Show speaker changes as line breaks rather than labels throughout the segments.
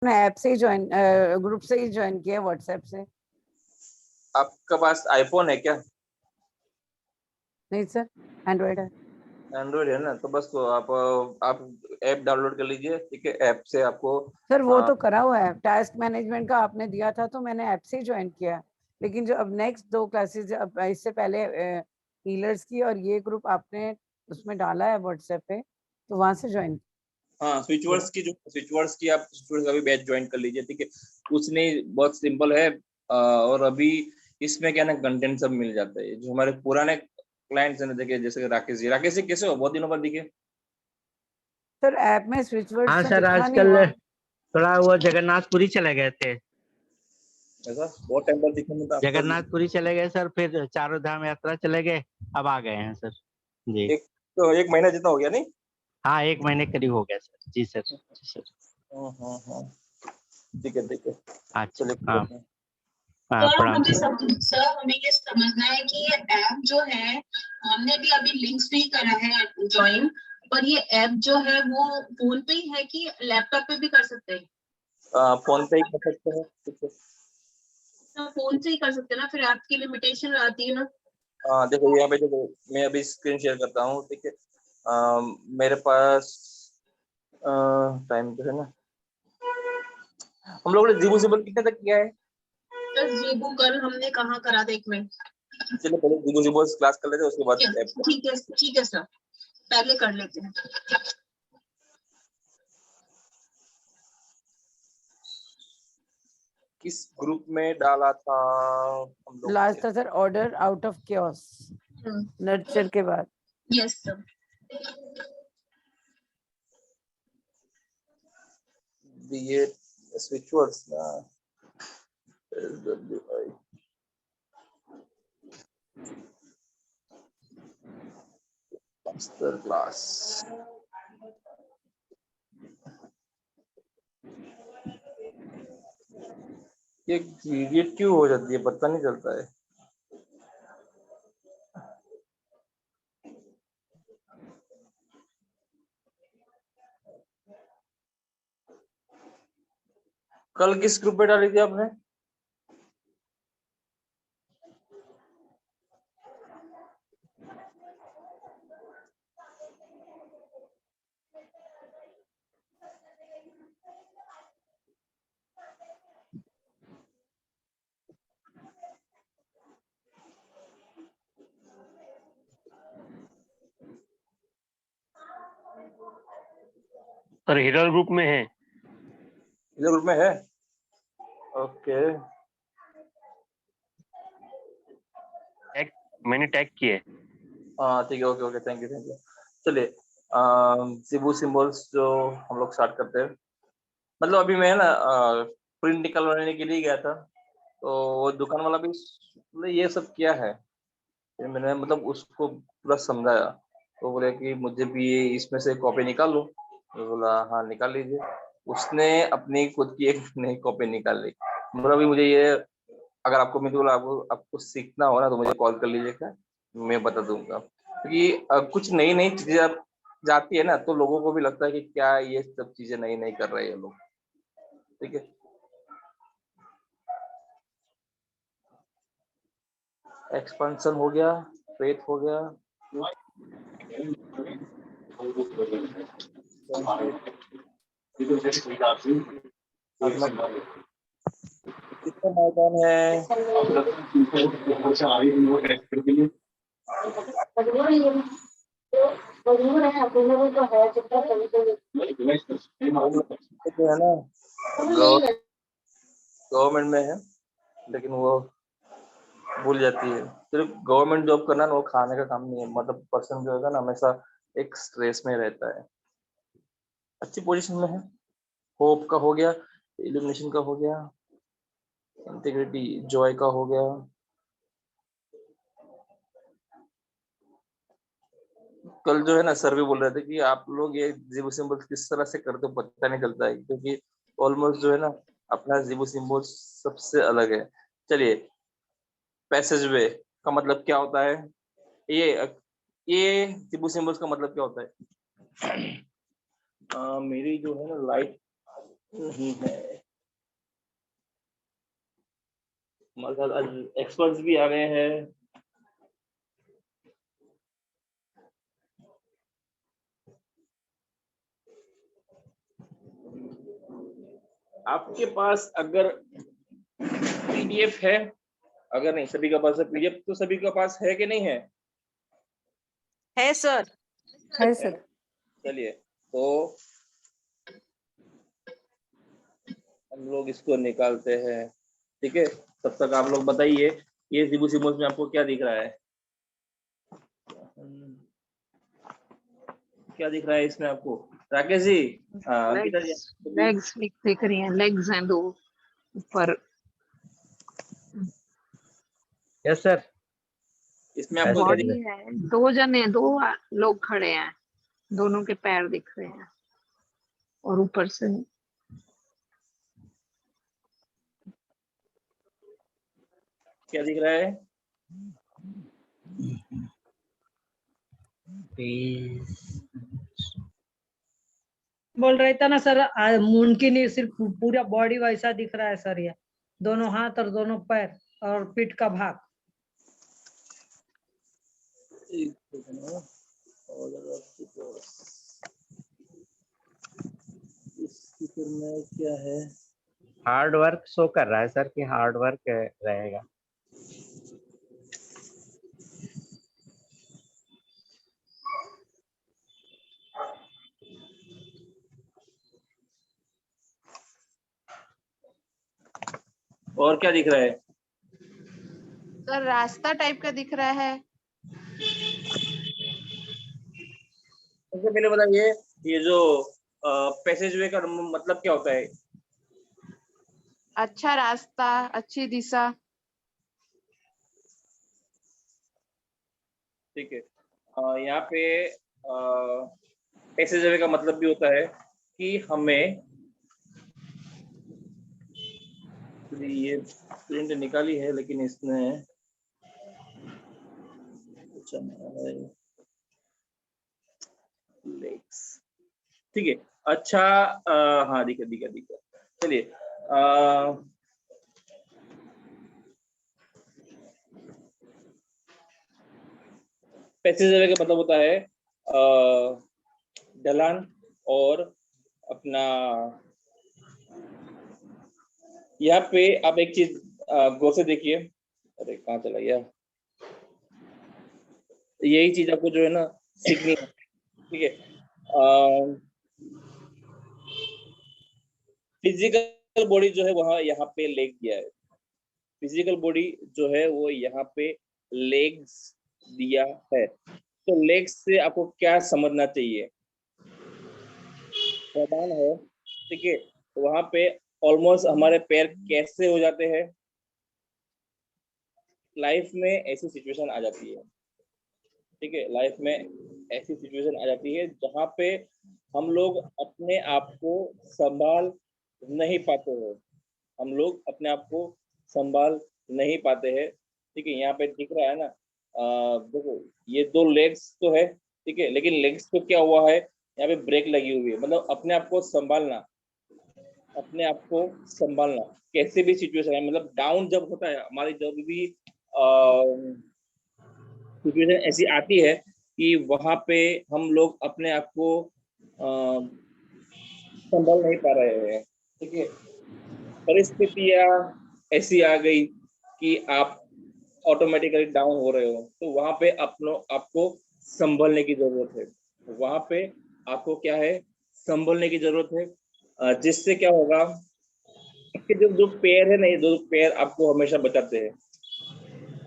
App से ही join, group से ही join किया, व्हाट्सएप से।
आपका पास आईफोन है क्या?
नहीं सर, एंड्रॉइड है।
एंड्रॉइड है ना, तो बस तो आप ऐप डाउनलोड कर लीजिए, ठीक है। ऐप से आपको
सर वो तो करा हुआ है, टास्क मैनेजमेंट का आपने दिया था तो मैंने ऐप से ही ज्वाइन किया, लेकिन जो अब नेक्स्ट 2 क्लासेस, अब इससे पहले हीलर्स की और ये ग्रुप आपने उसमें डाला है व्हाट्सएप पे, तो वहां से ज्वाइन।
हाँ, स्विचवर्ड्स की आप स्विचवर्ड्स का भी बैच ज्वाइन कर लीजिए, ठीक है। उसने बहुत सिंपल है, और अभी इसमें क्या ना कंटेंट सब मिल जाता है। जो हमारे पुराने क्लाइंट्स हैं, देखिए जैसे राकेश जी कैसे हो, बहुत दिनों बाद दिखे।
सर ऐप में स्विचवर्ड
हाँ
तो
सर,
दिखा नहीं
आजकल
हुआ।
थोड़ा वो जगन्नाथपुरी चले गए थे।
ऐसा बहुत टाइम बाद दिखे नहीं तो
जगन्नाथपुरी चले गए सर, फिर चारों धाम यात्रा चले गए, अब आ गए हैं सर जी।
एक महीना जितना हो गया नहीं?
हाँ, 1 महीने करीब हो गया सर। जी सर, जी सर।
हाँ, ठीक है, ठीक है।
अच्छा,
चलिए,
हाँ
सर
प्रणाम।
हमें ये समझना है कि ये ऐप जो है, हमने भी अभी लिंक्स भी करा है ज्वाइन, पर ये ऐप जो है वो फोन पे ही है कि लैपटॉप पे भी कर सकते हैं?
फोन पे ही कर सकते हैं, ठीक है।
तो फोन से ही कर सकते हैं ना, फिर ऐप की लिमिटेशन आती है ना।
देखो यहाँ पे, देखो मैं अभी स्क्रीन शेयर करता हूँ, ठीक है। मेरे पास टाइम तो है ना, हम लोगों ने जीबू सिंबल कितने तक किया है?
सर जीबू कल हमने कहाँ करा था, 1 मिनट।
चलो पहले जीबू सिंबल क्लास कर लेते हैं, उसके बाद ऐप।
ठीक है सर, पहले कर लेते हैं।
किस ग्रुप में डाला था हम लोग?
लास्ट था sir order out of chaos, nurture के बाद।
Yes sir.
ये स्विचवर्ड्स ना, SWI मास्टर क्लास। ये क्यों हो जाती है पता नहीं चलता है। कल किस ग्रुप पे डाली थी आपने?
सर हीरल ग्रुप में है।
इधर ग्रुप में है, ओके।
मैंने टैग किए।
हाँ ठीक है, ओके, थैंक यू। चलिए, जीबू सिंबल्स जो हम लोग स्टार्ट करते हैं। मतलब अभी मैं ना प्रिंट निकलवाने के लिए गया था, तो वो दुकान वाला भी मतलब ये सब किया है। फिर मैंने मतलब उसको पूरा समझाया, तो बोले कि मुझे भी ये इसमें से कॉपी निकाल लो। तो बोला हाँ निकाल लीजिए। उसने अपनी खुद की एक नई कॉपी निकाल ली। मतलब अभी मुझे ये, अगर आपको मैं बोला आपको सीखना हो ना, तो मुझे कॉल कर लीजिएगा, मैं बता दूंगा। क्योंकि कुछ नई नई चीजें अब जाती है ना, तो लोगों को भी लगता है कि क्या ये सब चीजें नई नई कर रहे हैं लोग, ठीक है। एक्सपेंशन हो गया, फेथ हो गया, कितना मैदान है? है ना, गवर्नमेंट में है, लेकिन वो भूल जाती है। सिर्फ गवर्नमेंट जॉब करना ना, वो खाने का काम नहीं है। मतलब पर्सन जो होगा ना, हमेशा एक स्ट्रेस में रहता है। अच्छी पोजीशन में है। होप का हो गया, इल्यूमिनेशन का हो गया, इंटीग्रिटी जॉय का हो गया। कल जो है ना, सर भी बोल रहे थे कि आप लोग ये जीबू सिंबल किस तरह से करते हो पता नहीं चलता है, क्योंकि ऑलमोस्ट जो है ना, अपना जीबू सिंबल सबसे अलग है। चलिए, पैसेज वे का मतलब क्या होता है? ये जीबू सिंबल्स का मतलब क्या होता है? मेरी जो है ना लाइट नहीं है। हमारे साथ आज एक्सपर्ट्स भी आ गए हैं। आपके पास अगर पीडीएफ है, अगर नहीं सभी के पास है पीडीएफ, तो सभी के पास है कि नहीं है?
है सर।
है सर।
चलिए तो हम लोग इसको निकालते हैं। ठीक है, तब तक आप लोग बताइए ये जिबू सिम्बल्स में आपको क्या दिख रहा है? क्या दिख रहा है इसमें आपको? राकेश जी, अंकिता जी,
लेग्स दिख रही हैं, लेग्स हैं दो ऊपर।
Yes sir.
इसमें आपको क्या दिख
बॉडी है, दो जने, दो लोग खड़े हैं, दोनों के पैर दिख रहे हैं और ऊपर से
क्या दिख रहा है?
बोल रहे थे ना सर, मुनकी नहीं, सिर्फ पूरा बॉडी वैसा दिख रहा है सर। ये दोनों हाथ और दोनों पैर और पीठ का भाग।
इस फिगर में क्या है?
हार्ड वर्क शो कर रहा है सर कि हार्ड वर्क रहेगा।
और क्या दिख रहा है?
सर रास्ता टाइप का दिख रहा है।
सबसे पहले बताइए ये जो पैसेज वे का मतलब क्या होता है?
अच्छा रास्ता, अच्छी दिशा।
ठीक है, यहाँ पे पैसेज वे का मतलब भी होता है कि हमें, ये प्रिंट निकाली है लेकिन इसने लेग्स, ठीक है, अच्छा, हाँ दिखा दिखा दिखा। चलिए पैसेज वे का मतलब होता है ढलान और अपना, यहाँ पे आप एक चीज गौर से देखिए। अरे कहाँ चला गया? यही चीज आपको जो है ना सीखनी है। ठीक है, फिजिकल बॉडी जो है वहाँ यहाँ पे लेग दिया है। फिजिकल बॉडी जो है वो यहाँ पे लेग्स दिया है। तो लेग्स से आपको क्या समझना चाहिए? प्रदान है, ठीक है, तो वहां पे ऑलमोस्ट हमारे पैर कैसे हो जाते हैं? लाइफ में ऐसी सिचुएशन आ जाती है, ठीक है, लाइफ में ऐसी सिचुएशन आ जाती है जहाँ पे हम लोग अपने आप को संभाल नहीं पाते हैं। हम लोग अपने आप को संभाल नहीं पाते हैं। ठीक है, यहाँ पे दिख रहा है ना, देखो ये दो लेग्स तो है, ठीक है, लेकिन लेग्स को क्या हुआ है, यहाँ पे ब्रेक लगी हुई है। मतलब अपने आप को संभालना, अपने आप को संभालना कैसे भी सिचुएशन है, मतलब डाउन जब होता है हमारी, जब भी सिचुएशन ऐसी आती है कि वहां पे हम लोग अपने आप को संभाल नहीं पा रहे हैं, ठीक है, परिस्थितियां ऐसी आ गई कि आप ऑटोमेटिकली डाउन हो रहे हो, तो वहां पे आपको संभलने की जरूरत है। वहां पे आपको क्या है, संभलने की जरूरत है, जिससे क्या होगा, आपके जो पैर है, नहीं, जो पैर आपको हमेशा बचाते हैं,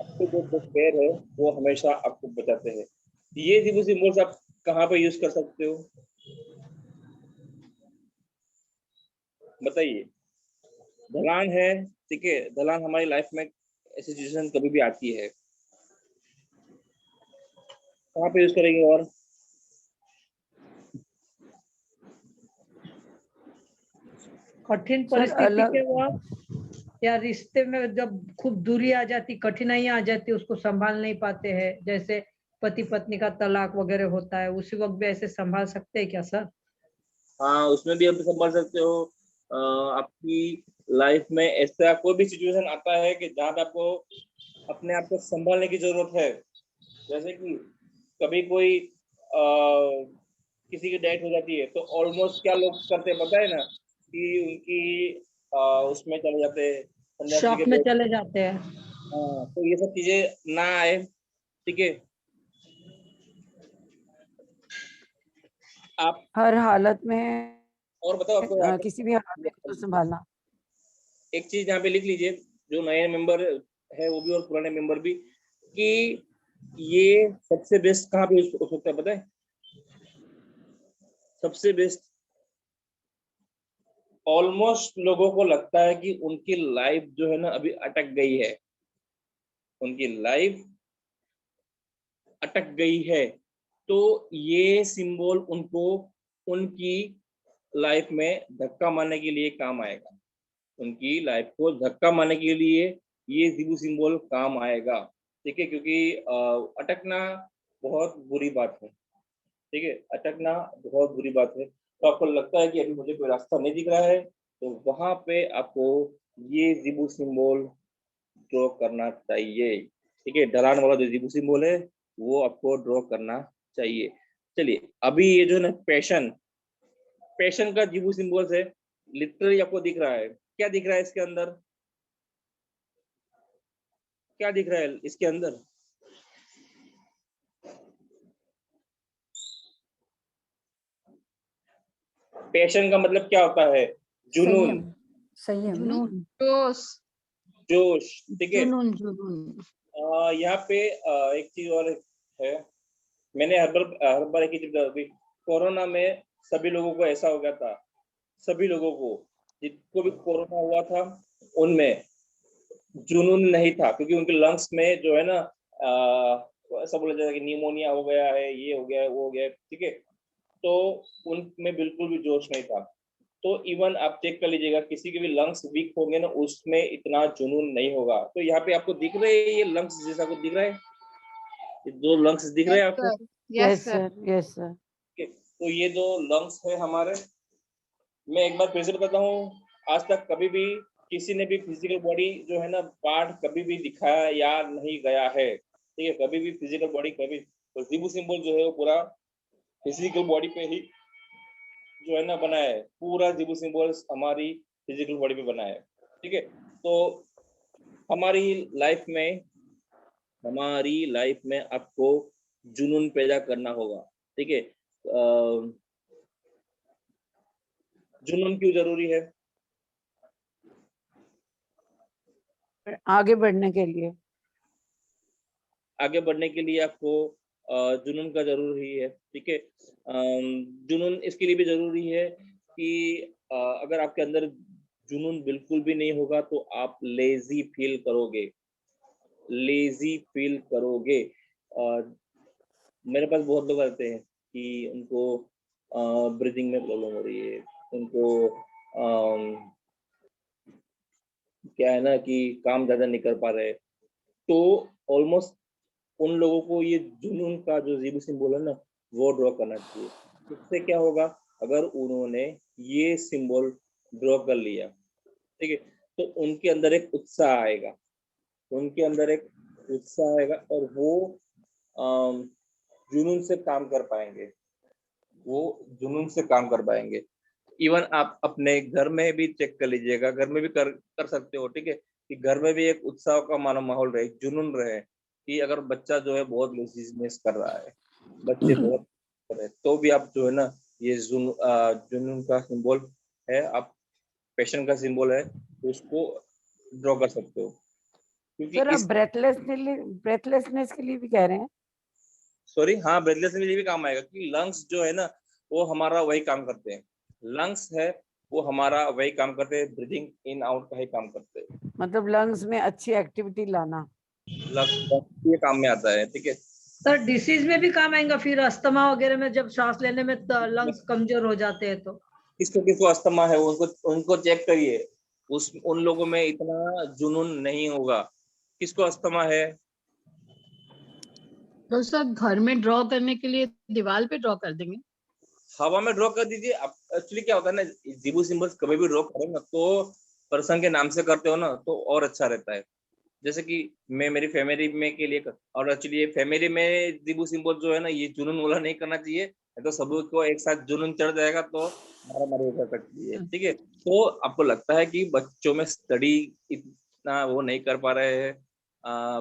आपके जो पैर है वो हमेशा आपको बचाते हैं। ये जिबू सिंबल्स आप कहाँ पे यूज कर सकते हो बताइए? ढलान है, ठीक है, ढलान हमारी लाइफ में ऐसी सिचुएशन कभी भी आती है, कहाँ पे यूज करेंगे? और
कठिन परिस्थिति के वक्त या रिश्ते में जब खूब दूरी आ जाती, कठिनाइयां आ जाती, उसको संभाल नहीं पाते हैं, जैसे पति पत्नी का तलाक वगैरह होता है, उसी वक्त भी ऐसे संभाल सकते हैं क्या सर?
हाँ, उसमें भी आप संभाल सकते हो। आपकी लाइफ में ऐसा कोई भी सिचुएशन आता है कि जहाँ पे आपको अपने आप को संभालने की जरूरत है, जैसे कि कभी कोई किसी की डेथ हो जाती है तो ऑलमोस्ट क्या लोग करते हैं पता है ना, कि उनकी उसमें चले जाते हैं, सन्यासी
शॉक
के
में
बेड।
चले जाते हैं।
हाँ, तो ये सब चीजें ना आए, ठीक है। आप
हर हालत में
और बताओ आपको यहाँ पे
किसी भी हालत में खुद को संभालना।
एक चीज यहाँ पे लिख लीजिए, जो नए मेंबर है वो भी और पुराने मेंबर भी, कि ये सबसे बेस्ट कहाँ पे हो सकता है पता है? सबसे बेस्ट ऑलमोस्ट लोगों को लगता है कि उनकी लाइफ जो है ना अभी अटक गई है, उनकी लाइफ अटक गई है, तो ये सिंबल उनको उनकी लाइफ में धक्का मारने के लिए काम आएगा। उनकी लाइफ को धक्का मारने के लिए ये जिबू सिंबल काम आएगा, ठीक है। क्योंकि अटकना बहुत बुरी बात है, ठीक है। अटकना बहुत बुरी बात है। तो आपको लगता है कि अभी मुझे कोई रास्ता नहीं दिख रहा है, तो वहां पे आपको ये जिबू सिंबल ड्रॉ करना चाहिए, ठीक है। ढलान वाला जो जिबू सिंबल है वो आपको ड्रॉ करना चाहिए। चलिए, अभी ये जो है ना पैशन का जिबू सिंबल है, लिटरली आपको दिख रहा है। क्या दिख रहा है इसके अंदर? क्या दिख रहा है इसके अंदर? पैशन का मतलब क्या होता है? जुनून,
संयम ना?
जोश,
जोश, ठीक है।
जुनून जुनून।
यहाँ पे एक चीज और है, मैंने हर बार एक ही चीज बताई। कोरोना में सभी लोगों को ऐसा हो गया था, सभी लोगों को जिनको भी कोरोना हुआ था उनमें जुनून नहीं था, क्योंकि उनके लंग्स में जो है ना ऐसा बोला जाता है कि निमोनिया हो गया है, ये हो गया है, वो हो गया है, ठीक है। तो उनमें बिल्कुल भी जोश नहीं था। तो इवन आप चेक कर लीजिएगा, किसी के भी लंग्स वीक होंगे ना उसमें इतना जुनून नहीं होगा। तो यहाँ पे आपको दिख रहे हैं ये लंग्स जैसा कुछ दिख रहा है, ये दो लंग्स दिख रहे हैं आपको?
Yes sir, yes sir.
तो ये दो लंग्स है हमारे। मैं एक बार फिर से बताता हूँ, आज तक कभी भी किसी ने भी फिजिकल बॉडी जो है ना पार्ट कभी भी दिखाया या नहीं गया है, ठीक है। कभी भी फिजिकल बॉडी कभी, तो जिबू सिंबल जो है वो पूरा फिजिकल बॉडी पे ही जो है ना बना है, पूरा जिबू सिंबल हमारी फिजिकल बॉडी पे बना है, ठीक है। तो हमारी लाइफ में आपको जुनून पैदा करना होगा, ठीक है। जुनून क्यों जरूरी है?
आगे बढ़ने के लिए।
आगे बढ़ने के लिए आपको जुनून का जरूरी है, ठीक है। जुनून इसके लिए भी जरूरी है कि अगर आपके अंदर जुनून बिल्कुल भी नहीं होगा तो आप लेजी फील करोगे, लेजी फील करोगे। मेरे पास बहुत लोग आते हैं कि उनको ब्रीदिंग में प्रॉब्लम हो रही है, उनको क्या है ना कि काम ज्यादा नहीं कर पा रहे, तो ऑलमोस्ट उन लोगों को ये जुनून का जो जिबू सिंबल है ना वो ड्रॉ करना चाहिए। इससे क्या होगा, अगर उन्होंने ये सिंबल ड्रॉ कर लिया, ठीक है, तो उनके अंदर एक उत्साह आएगा, उनके अंदर एक उत्साह आएगा और वो जुनून से काम कर पाएंगे, वो जुनून से काम कर पाएंगे। इवन आप अपने घर में भी चेक कर लीजिएगा, घर में भी कर सकते हो, ठीक है, कि घर में भी एक उत्साह का माहौल रहे, जुनून रहे, कि अगर बच्चा जो है बहुत लेजीनेस कर रहा है, बच्चे बहुत कर रहे हैं, तो भी आप जो है ना ये जुनून का सिंबल है, आप पैशन का सिंबल है, तो उसको ड्रॉ कर सकते हो। क्योंकि
सर आप ब्रेथलेसनेस के लिए भी कह रहे हैं?
सॉरी, हाँ, ब्रेथलेसनेस में भी काम आएगा, कि लंग्स जो है ना वो हमारा वही काम करते हैं, लंग्स है वो हमारा वही काम करते हैं, ब्रीदिंग इन आउट का ही काम करते हैं।
मतलब लंग्स में अच्छी एक्टिविटी लाना,
लंग्स ये काम में आता है, ठीक है।
सर डिसीज में भी काम आएगा फिर, अस्थमा वगैरह में जब सांस लेने में लंग्स कमजोर हो जाते हैं तो?
किसको अस्थमा है उनको चेक करिए, उन लोगों में इतना जुनून नहीं होगा। किसको अस्थमा है?
तो सर घर में ड्रॉ करने के लिए दीवार पे ड्रॉ कर देंगे?
हवा में ड्रॉ कर दीजिए, आप एक्चुअली क्या होता है ना, जिबू सिंबल्स कभी भी ड्रॉ करो ना तो पर्सन के नाम से करते हो ना तो और अच्छा रहता है। जैसे कि मैं मेरी फैमिली में के लिए और एक्चुअली ये फैमिली में जिबू सिंबल जो है ना, ये जुनून वाला नहीं करना चाहिए, नहीं तो सबको एक साथ जुनून चढ़ जाएगा तो मारा मारी कर सकती है। ठीक है, तो आपको लगता है कि बच्चों में स्टडी इतना वो नहीं कर पा रहे हैं,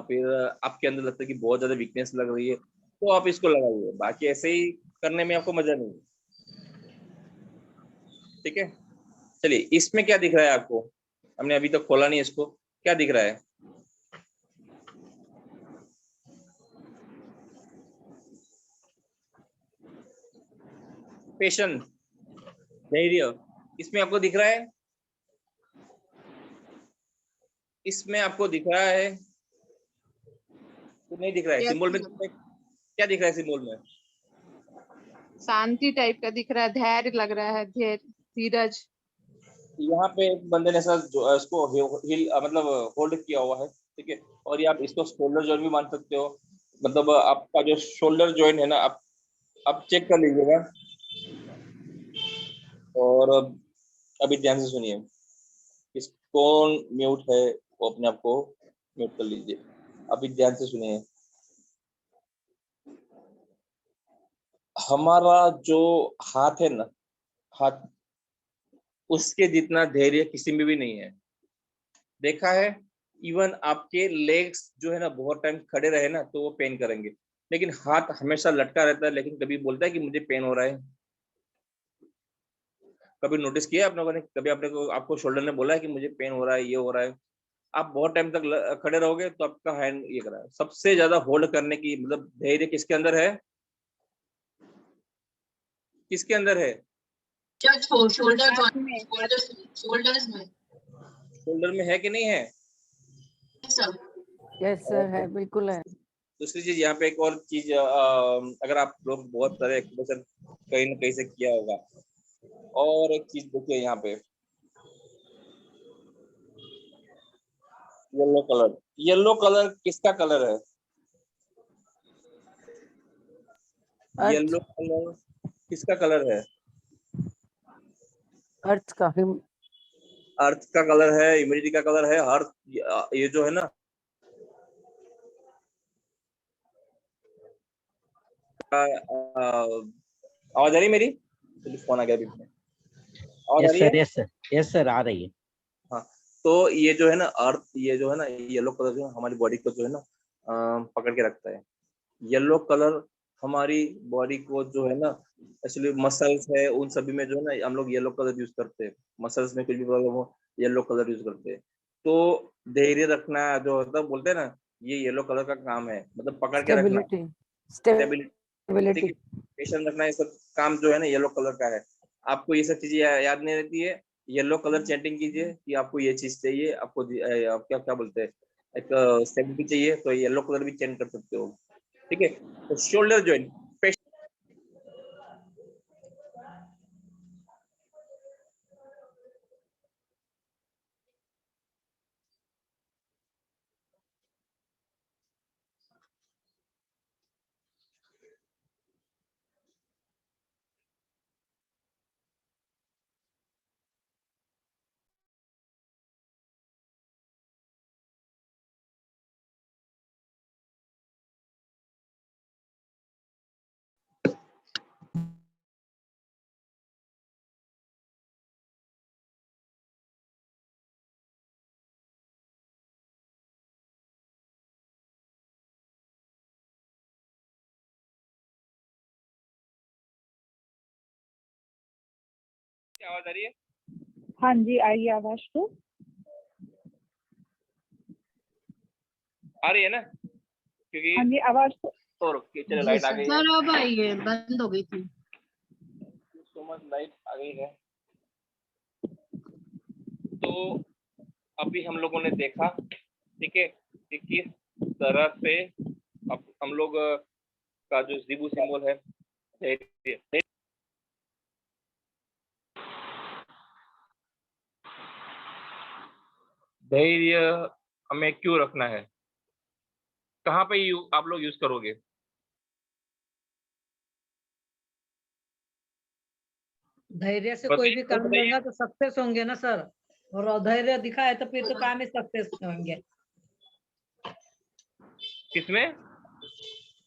फिर आपके अंदर लगता है कि बहुत ज्यादा वीकनेस लग रही है, तो आप इसको लगाइए, बाकी ऐसे ही करने में आपको मजा नहीं। ठीक है, चलिए इसमें क्या दिख रहा है आपको? हमने अभी तक खोला नहीं इसको, क्या दिख रहा है? पेशेंस, धैर्य, इसमें आपको दिख रहा है? इसमें आपको दिख रहा है तो नहीं दिख रहा है?
Yes,
सिंबल में
sir.
क्या दिख रहा है? सिंबल में
शांति टाइप का दिख रहा है, धैर्य लग रहा है, धीरज।
यहाँ पे एक बंदे ने सर जो इसको हिल मतलब होल्ड किया हुआ है। ठीक है, और ये आप इसको शोल्डर जॉइंट भी मान सकते हो, मतलब आपका जो शोल्डर जॉइंट है ना, आप चेक कर लीजिएगा। और अभी ध्यान से सुनिए, इस कौन म्यूट है वो अपने आप को म्यूट कर लीजिए। अभी ध्यान से सुनिए, हमारा जो हाथ है ना, हाथ उसके जितना धैर्य किसी में भी नहीं है। देखा है, इवन आपके लेग्स जो है ना बहुत टाइम खड़े रहे ना तो वो पेन करेंगे, लेकिन हाथ हमेशा लटका रहता है, लेकिन कभी बोलता है कि मुझे पेन हो रहा है? कभी नोटिस किया आप लोगों ने? कभी आपने को आपको शोल्डर ने बोला है कि मुझे पेन हो रहा है, ये हो रहा है? आप बहुत टाइम तक खड़े रहोगे तो आपका हैंड ये कर रहा है। सबसे ज्यादा होल्ड करने की मतलब धैर्य किसके अंदर है? किसके अंदर है?
शोल्डर
हाथ में, हाथ
शोल्डर्स में
शोल्डर में है कि नहीं है?
सब।
यस सर, है, बिल्कुल है।
दूसरी चीज यहाँ पे एक और चीज, अगर आप लोग बहुत सारे एक्सप्रेशन कहीं ना कहीं से किया होगा, और एक चीज देखिए यहाँ पे, येलो कलर। येलो कलर किसका कलर है?
अर्थ,
येलो कलर किसका कलर है?
अर्थ का,
अर्थ का कलर है, ह्यूमिडिटी का कलर है, हर ये जो है ना, आवाज आ रही मेरी? फोन आ गया बीच में। आवाज आ
यस
रही है?
Sir, yes sir, yes sir, आ रही है।
हाँ, तो ये जो है ना अर्थ, ये जो है ना येलो कलर जो है हमारी बॉडी को जो है ना पकड़ के रखता है। येलो कलर हमारी बॉडी को जो है ना, एक्चुअली मसल्स है उन सभी में जो है ना हम लोग येलो कलर यूज करते हैं। मसल्स में कुछ भी प्रॉब्लम हो, येलो कलर यूज करते हैं। तो धैर्य रखना जो होता है, बोलते हैं ना, ये येलो कलर का काम है, मतलब पकड़ के रखना,
स्टेबिलिटी,
स्टेबिलिटी,
स्टेबिलिटी।
पेशेंस रखना, ये सब काम जो है ना येलो कलर का है। आपको ये सब चीजें याद नहीं रहती है, येलो कलर चैटिंग कीजिए कि आपको ये चीज चाहिए, आपको आप क्या क्या बोलते हैं, एक स्टेबिलिटी चाहिए तो येलो कलर भी चेंज कर सकते हो। ठीक है, तो शोल्डर जॉइंट, आवाज आ रही है?
हाँ जी, आई आवाज तो।
आ रही है ना? क्योंकि
हाँ जी, आवाज तो।
और चलो लाइट आ गई है,
सर अब आई है, बंद हो गई थी।
सो मच लाइट आ गई है। तो अभी हम लोगों ने देखा, ठीक है, कि किस तरह से अब हम लोग का जो जिबू सिंबल है, धैर्य, धैर्य हमें क्यों रखना है, कहाँ पे आप लोग यूज करोगे?
धैर्य से कोई भी काम
बताइए।
लेगा तो सक्सेस होंगे ना सर, और अधैर्य दिखाए तो फिर तो काम ही सक्सेस होंगे।
किसमें?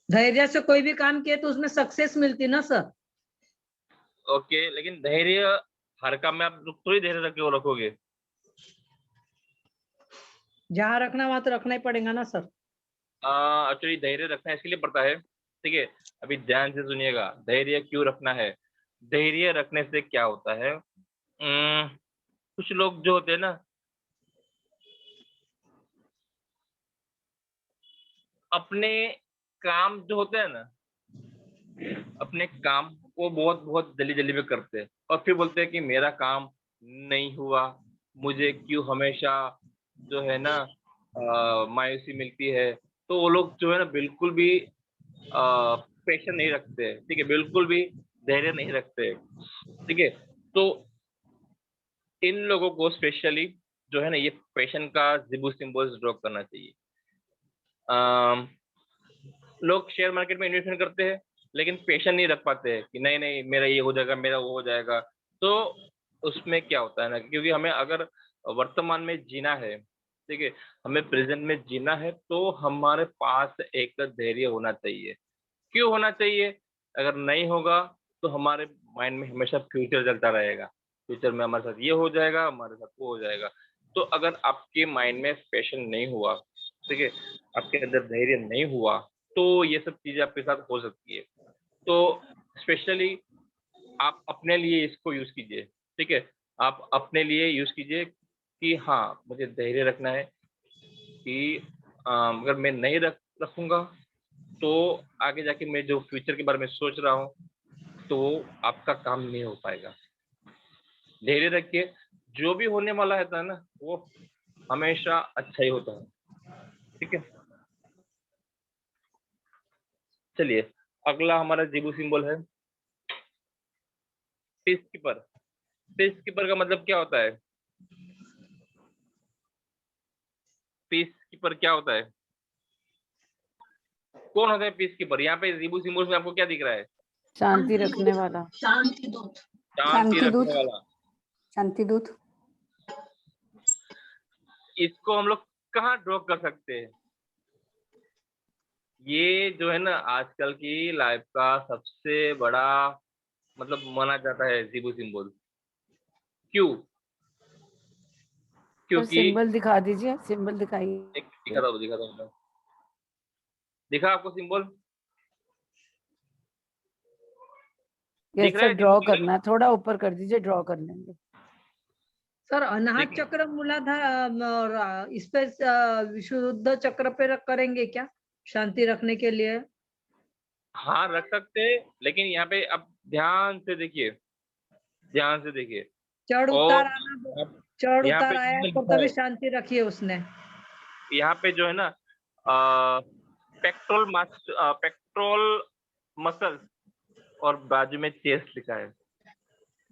धैर्य से कोई भी काम किए तो उसमें सक्सेस मिलती ना सर।
ओके, लेकिन धैर्य हर काम में आप थोड़ी धैर्य रख के वो रखोगे।
जहाँ रखना वहां तो रखना ही पड़ेगा ना सर।
एक्चुअली धैर्य रखना इसके लिए पड़ता है, ठीक है। अभी ध्यान से सुनिएगा, धैर्य क्यों रखना है। धैर्य रखने से क्या होता है, कुछ लोग जो होते हैं ना, अपने काम जो होते हैं ना, अपने काम को बहुत बहुत जल्दी जल्दी में करते हैं और फिर बोलते हैं कि मेरा काम नहीं हुआ, मुझे क्यों हमेशा जो है ना मायूसी मिलती है। तो वो लोग जो है ना बिल्कुल भी पेशेंस नहीं रखते, ठीक है, बिल्कुल भी धैर्य नहीं रखते, ठीक है। तो इन लोगों को स्पेशली जो है ना ये पेशेंस का जिबू सिंबल्स ड्रॉ करना चाहिए। लोग शेयर मार्केट में इन्वेस्टमेंट करते हैं लेकिन पेशेंस नहीं रख पाते हैं कि नहीं नहीं मेरा ये हो जाएगा, मेरा वो हो जाएगा। तो उसमें क्या होता है ना, क्योंकि हमें अगर वर्तमान में जीना है, ठीक है, हमें प्रेजेंट में जीना है, तो हमारे पास एक धैर्य होना चाहिए। क्यों होना चाहिए? अगर नहीं होगा तो हमारे माइंड में हमेशा फ्यूचर चलता रहेगा, फ्यूचर में हमारे साथ ये हो जाएगा, हमारे साथ वो हो जाएगा। तो अगर आपके माइंड में पैशन नहीं हुआ, ठीक है, आपके अंदर धैर्य नहीं हुआ, तो ये सब चीजें आपके साथ हो सकती है। तो स्पेशली आप अपने लिए इसको यूज कीजिए, ठीक है। आप अपने लिए यूज कीजिए कि हाँ मुझे धैर्य रखना है कि अगर मैं नहीं रखूंगा तो आगे जाके मैं जो फ्यूचर के बारे में सोच रहा हूँ तो आपका काम नहीं हो पाएगा। धैर्य रखिए, जो भी होने वाला है ना वो हमेशा अच्छा ही होता है, ठीक है। चलिए, अगला हमारा जिबू सिंबल है पीस कीपर। पीस कीपर का मतलब क्या होता है? पीस कीपर क्या होता है? कौन होता है पीस कीपर? यहाँ पे जिबू सिंबल्स में आपको क्या दिख रहा है?
शांति रखने वाला।
शांति दूत।
शांति
शांति दूत।
रखने वाला।
शांति दूत।
इसको हम लोग कहाँ ड्रॉ कर सकते हैं? ये जो है ना आजकल की लाइफ का सबसे बड़ा मतलब माना जाता है जिबू सिंबल। क्यों?
सर
क्योंकि
सिंबल दिखा दीजिए, सिंबल दिखाइए।
एक दिखाता हूँ। दिखा आपको सिंबल?
यस
दिख रहा
सर,
है
ड्रॉ
symbol?
करना है, थोड़ा ऊपर कर दीजिए, ड्रॉ कर लेंगे।
सर अनाहत
देखिए।
चक्र मूलाधार और इस पे विशुद्ध चक्र पे करेंगे क्या शांति रखने के लिए?
हाँ रख सकते हैं, लेकिन यहाँ पे अब ध्यान से देखिए, ध्यान से देखिए।
चढ़
और
उतार आना, चढ़
यहाँ
उतार
पे
आया
जो
तो
लिखा
तभी
है,
शांति रखी है उसने।
यहाँ पे जो है ना पेक्टोरल मसल और बाजू में चेस्ट लिखा है,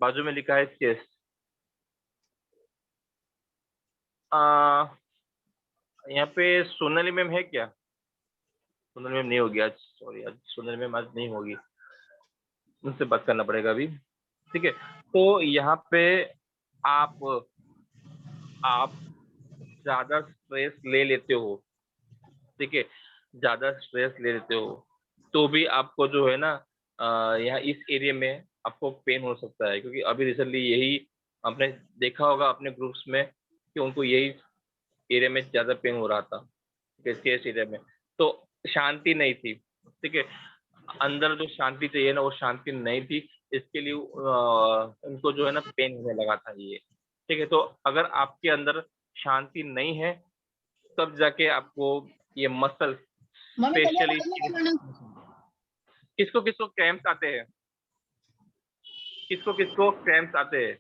बाजू में लिखा है चेस्ट। यहाँ पे सोनाली मैम है क्या? सोनाली मैम नहीं होगी आज, सॉरी, आज सोनाली मैम आज नहीं होगी, उनसे बात करना पड़ेगा अभी, ठीक है। तो यहाँ पे आप ज्यादा स्ट्रेस ले लेते हो, ठीक है, ज्यादा स्ट्रेस ले लेते हो तो भी आपको जो है ना यहाँ इस एरिया में आपको पेन हो सकता है, क्योंकि अभी रिसेंटली यही आपने देखा होगा अपने ग्रुप्स में कि उनको यही एरिया में ज्यादा पेन हो रहा था, चेस्ट एरिया में। तो शांति नहीं थी, ठीक है, अंदर जो शांति चाहिए ना वो शांति नहीं थी, इसके लिए उनको जो है ना पेन होने लगा था ये, ठीक है। तो अगर आपके अंदर शांति नहीं है तब जाके आपको ये मसल स्पेशली किसको किसको क्रैम्प्स आते हैं? किसको किसको क्रैम्प्स आते हैं?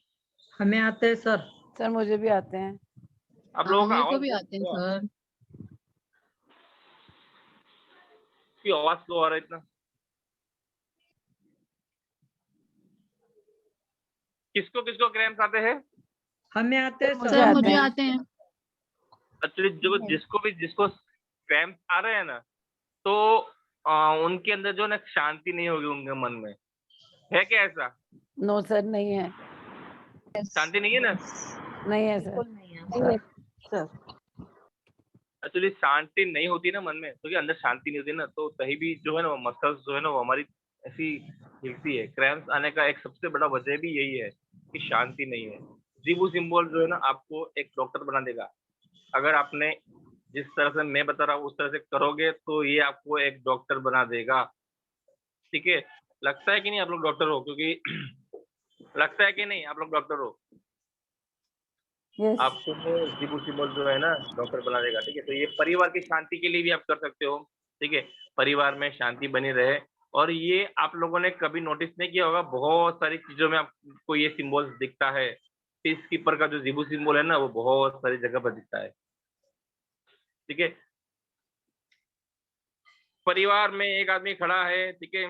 हमें आते हैं सर।
सर मुझे भी आते हैं।
आप लोगों का
मेरे को
आवाज
भी आते हैं सर।
की आवाज स्लो आ रहा है इतना? किसको किसको क्रैम्प्स आते हैं?
हमें आते हैं
मुझे
सर।
आते
मुझे
हैं।
आते हैं।
एक्चुअली जिसको क्रैम्प्स आ रहे हैं ना तो उनके अंदर जो ना शांति नहीं होगी उनके मन में, है क्या ऐसा?
नो सर, नहीं है,
शांति नहीं है ना?
नहीं है सर।
सर
एक्चुअली शांति नहीं होती ना मन में, क्योंकि अंदर शांति नहीं होती ना, तो कहीं भी जो है ना वो मसल्स जो है ना वो हमारी ऐसी हिलती है। क्रैम्प्स आने का एक सबसे बड़ा वजह भी यही है कि शांति नहीं है। जीबू सिंबल जो है ना आपको एक डॉक्टर बना देगा। अगर आपने जिस तरह से मैं बता रहा हूँ उस तरह से करोगे तो ये आपको एक डॉक्टर बना देगा। ठीक है, लगता है कि नहीं आप लोग डॉक्टर हो? क्योंकि लगता है कि नहीं आप लोग डॉक्टर हो?
यस
आपको जीबू सिंबल जो है ना डॉक्टर बना देगा। ठीक है, तो ये परिवार की शांति के लिए भी आप कर सकते हो। ठीक है, परिवार में शांति बनी रहे। और ये आप लोगों ने कभी नोटिस नहीं किया होगा, बहुत सारी चीजों में आपको ये सिंबल दिखता है। पीस कीपर का जो जीबू सिंबल है ना वो बहुत सारी जगह पर दिखता है। ठीक है, परिवार में एक आदमी खड़ा है, ठीक है,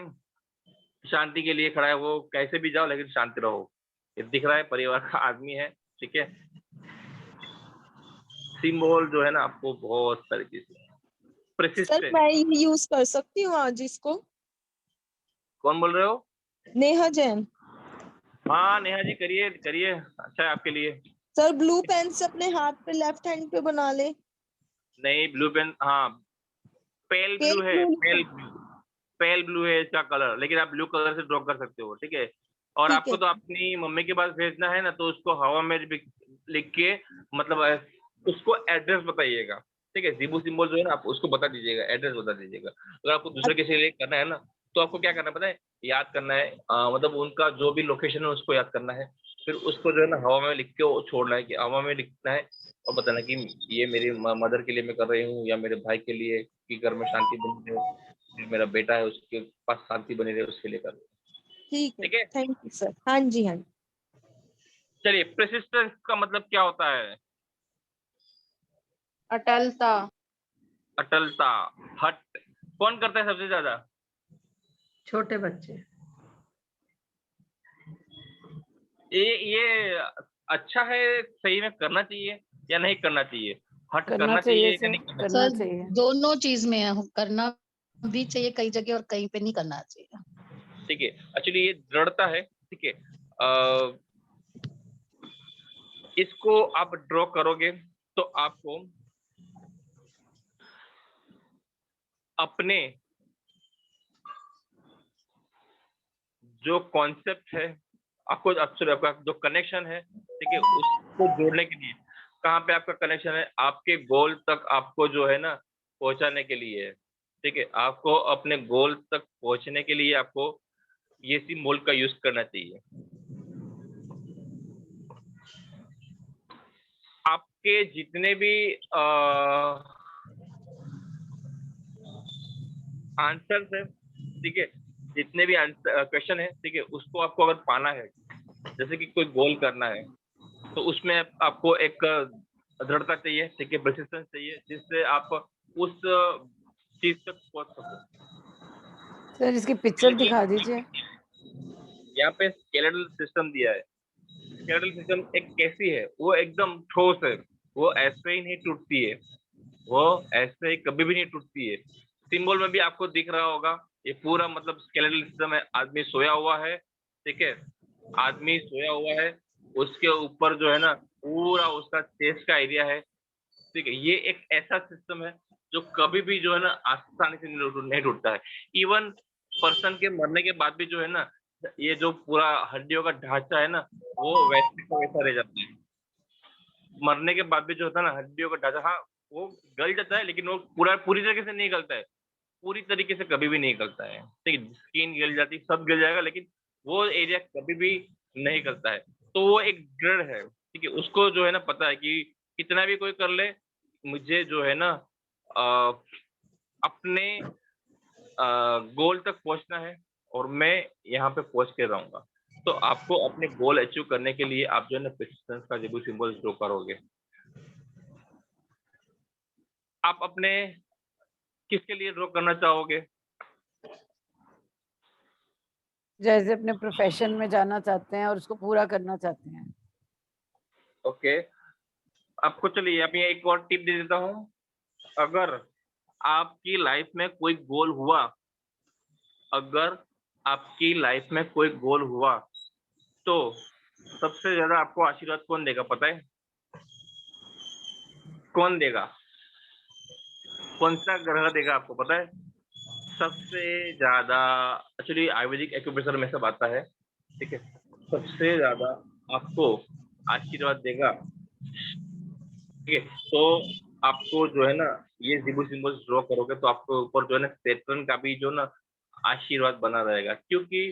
शांति के लिए खड़ा है, वो कैसे भी जाओ लेकिन शांति रहो, ये दिख रहा है, परिवार का आदमी है। ठीक है, सिंबल जो है ना आपको बहुत सारी चीजें
सर
persistent।
मैं ये यूज कर सकती हूँ आज इसको?
कौन बोल रहे हो?
नेहा जैन।
हाँ नेहा जी, करिए करिए, अच्छा है आपके लिए।
सर ब्लू पेन से अपने हाथ पे लेफ्ट हैंड पे बना ले।
नहीं ब्लू पेन, हाँ पेल ब्लू है, पेल ब्लू है इसका कलर, लेकिन आप ब्लू कलर से ड्रॉ कर सकते हो। ठीक है, और
ठीक
आपको
है।
तो अपनी मम्मी के पास भेजना है ना, तो उसको हवा में लिख के मतलब उसको एड्रेस बताइएगा। ठीक है, जीबू सिंबल जो है ना आप उसको बता दीजिएगा, एड्रेस बता दीजिएगा। अगर आपको दूसरे किसी के लिए करना है ना तो आपको क्या करना है पता है, याद करना है, मतलब उनका जो भी लोकेशन है उसको याद करना है, फिर उसको जो है ना हवा में लिख के छोड़ना है, कि हवा में लिखना है और बताना कि ये मेरी मदर के लिए मैं कर रही हूँ, या मेरे भाई के लिए कि घर में शांति बनी रहे, मेरा बेटा है उसके पास शांति बनी रहे, उसके लिए कर रही हूँ।
ठीक है, थैंक यू सर। हाँ जी हाँ जी।
चलिए, प्रेसिस्टेंस का मतलब क्या होता है?
अटलता।
अटलता, हट। कौन करता है सबसे ज्यादा?
छोटे बच्चे।
ये अच्छा है, सही में करना चाहिए या नहीं करना चाहिए? हट
करना
करना
चाहिए
चाहिए या
सर,
नहीं करना
करना
सर
चाहिए।
दोनों चीज में है, करना भी चाहिए कई जगह और कहीं पे नहीं करना चाहिए।
ठीक है, एक्चुअली ये दृढ़ता है। ठीक है, इसको आप ड्रॉ करोगे तो आपको अपने जो कॉन्सेप्ट है, आपको एक्चुअली आपका जो कनेक्शन है, ठीक है, उसको जोड़ने के लिए, कहाँ पे आपका कनेक्शन है, आपके गोल तक आपको जो है ना पहुंचाने के लिए। ठीक है, आपको अपने गोल तक पहुंचने के लिए आपको ये सिंबल का यूज करना चाहिए। आपके जितने भी आंसर है, ठीक है, जितने भी क्वेश्चन है, ठीक है, उसको आपको अगर पाना है, जैसे कि कोई गोल करना है, तो उसमें आपको एक दृढ़ता चाहिए। ठीक है, परसिस्टेंस चाहिए, जिससे आप उस चीज तक पहुंच सको।
सर इसकी पिक्चर दिखा दीजिए।
यहाँ पे स्केलेटल सिस्टम दिया है। स्केलेटल सिस्टम एक कैसी है, वो एकदम ठोस है, वो ऐसे ही नहीं टूटती है, वो ऐसे ही कभी भी नहीं टूटती है। सिंबल में भी आपको दिख रहा होगा, ये पूरा मतलब स्केलेटल सिस्टम है। आदमी सोया हुआ है, ठीक है, आदमी सोया हुआ है, उसके ऊपर जो है ना पूरा उसका चेस्ट का एरिया है। ठीक है, ये एक ऐसा सिस्टम है जो कभी भी जो है ना आसानी से नहीं टूटता है। इवन पर्सन के मरने के बाद भी जो है ना, ये जो पूरा हड्डियों का ढांचा है ना, वो वैसे का वैसा रह जाता है। मरने के बाद भी जो होता है ना हड्डियों का ढांचा, हाँ वो गल जाता है, लेकिन वो पूरी तरीके से नहीं गलता है, पूरी तरीके से कभी भी नहीं गलता है। ठीक है, स्किन गल जाती, सब गल जाएगा, लेकिन वो एरिया कभी भी नहीं गलता है। तो वो एक दृढ़ है। ठीक है, उसको जो है ना पता है कि कितना भी कोई कर ले, मुझे जो है ना अपने गोल तक पहुंचना है, और मैं यहाँ पे पहुंच के रहूंगा। तो आपको अपने गोल अचीव करने के लिए आप जो है ना पेशेंस का जेबू सिंबल ड्रॉ करोगे। आप अपने किसके लिए ड्रॉ करना चाहोगे?
जैसे अपने प्रोफेशन में जाना चाहते हैं और उसको पूरा करना चाहते हैं।
ओके, आपको चलिए आप एक और टिप दे देता हूँ। अगर आपकी लाइफ में कोई गोल हुआ, अगर आपकी लाइफ में कोई गोल हुआ, तो सबसे ज्यादा आपको आशीर्वाद कौन देगा पता है? कौन देगा? कौन सा ग्रह देगा आपको पता है? सबसे ज्यादा एक्चुअली आयुर्वेदिक एक्यूप्रेशर में सब आता है, ठीक है। सबसे ज्यादा आपको आशीर्वाद देगा, ठीक है। तो आपको जो है ना ये जिबू सिंबल ड्रॉ करोगे तो आपको ऊपर जो है ना सैटर्न का भी जो ना आशीर्वाद बना रहेगा, क्योंकि